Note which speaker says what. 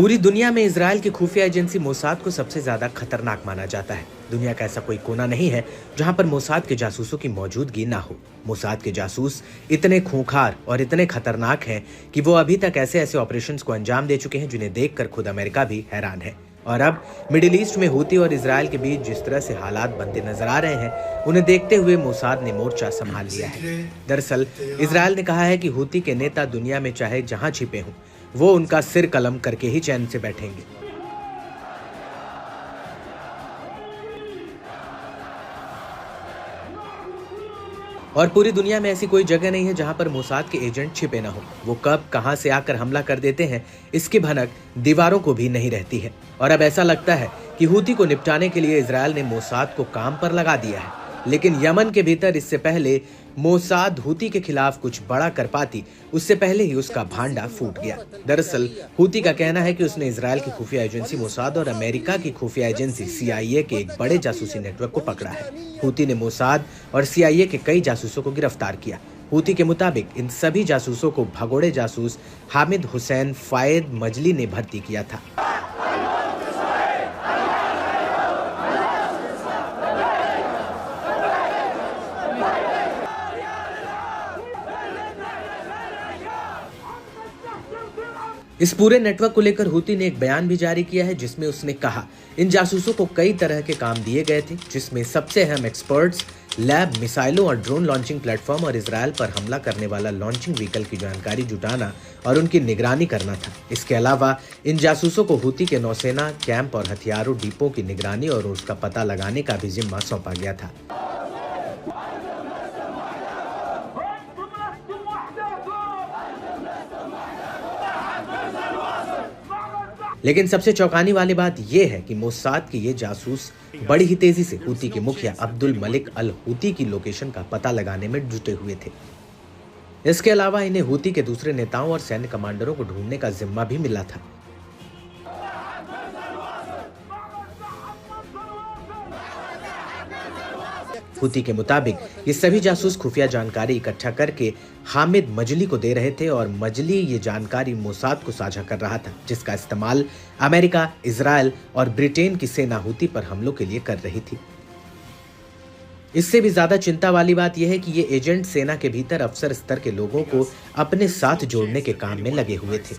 Speaker 1: पूरी दुनिया में इजरायल की खुफिया एजेंसी मोसाद को सबसे ज्यादा खतरनाक माना जाता है। दुनिया का ऐसा कोई कोना नहीं है जहां पर मोसाद के जासूसों की मौजूदगी ना हो। मोसाद के जासूस इतने खूंखार और इतने खतरनाक हैं कि वो अभी तक ऐसे ऐसे ऑपरेशंस को अंजाम दे चुके हैं जिन्हें देखकर खुद अमेरिका भी हैरान है। और अब मिडिल ईस्ट में हूती और इजरायल के बीच जिस तरह से हालात बनते नजर आ रहे हैं, उन्हें देखते हुए मोसाद ने मोर्चा संभाल लिया है। दरअसल इजरायल ने कहा है कि हूती के नेता दुनिया में चाहे जहां छिपे हों, वो उनका सिर कलम करके ही चैन से बैठेंगे। और पूरी दुनिया में ऐसी कोई जगह नहीं है जहां पर मोसाद के एजेंट छिपे ना हो। वो कब कहां से आकर हमला कर देते हैं, इसकी भनक दीवारों को भी नहीं रहती है। और अब ऐसा लगता है कि हूती को निपटाने के लिए इजरायल ने मोसाद को काम पर लगा दिया है। लेकिन यमन के भीतर इससे पहले मोसाद हूती के खिलाफ कुछ बड़ा कर पाती, उससे पहले ही उसका भांडा फूट गया। दरअसल हूती का कहना है कि उसने इजरायल की खुफिया एजेंसी मोसाद और अमेरिका की खुफिया एजेंसी CIA के एक बड़े जासूसी नेटवर्क को पकड़ा है। हूती ने मोसाद और CIA के कई जासूसों को गिरफ्तार किया। हूती के मुताबिक इन सभी जासूसों को भगोड़े जासूस हामिद हुसैन फायद मजली ने भर्ती किया था। इस पूरे नेटवर्क को लेकर हूती ने एक बयान भी जारी किया है, जिसमें उसने कहा इन जासूसों को कई तरह के काम दिए गए थे, जिसमें सबसे अहम एक्सपर्ट्स, लैब, मिसाइलों और ड्रोन लॉन्चिंग प्लेटफॉर्म और इजरायल पर हमला करने वाला लॉन्चिंग व्हीकल की जानकारी जुटाना और उनकी निगरानी करना था। इसके अलावा इन जासूसों को हूती के नौसेना कैंप और हथियारों डिपो की निगरानी और उसका पता लगाने का भी जिम्मा सौंपा गया था। लेकिन सबसे चौंकाने वाली बात यह है कि मोसाद के ये जासूस बड़ी ही तेजी से हूती के मुखिया अब्दुल मलिक अल हूती की लोकेशन का पता लगाने में जुटे हुए थे। इसके अलावा इन्हें हूती के दूसरे नेताओं और सैन्य कमांडरों को ढूंढने का जिम्मा भी मिला था। हूती के मुताबिक ये सभी जासूस खुफिया जानकारी इकट्ठा करके हामिद मजली को दे रहे थे और मजली ये जानकारी मोसाद को साझा कर रहा था, जिसका इस्तेमाल अमेरिका, इजरायल और ब्रिटेन की सेना हूती पर हमलों के लिए कर रही थी। इससे भी ज्यादा चिंता वाली बात यह है कि ये एजेंट सेना के भीतर अफसर स्तर के लोगों को अपने साथ जोड़ने के काम में लगे हुए थे।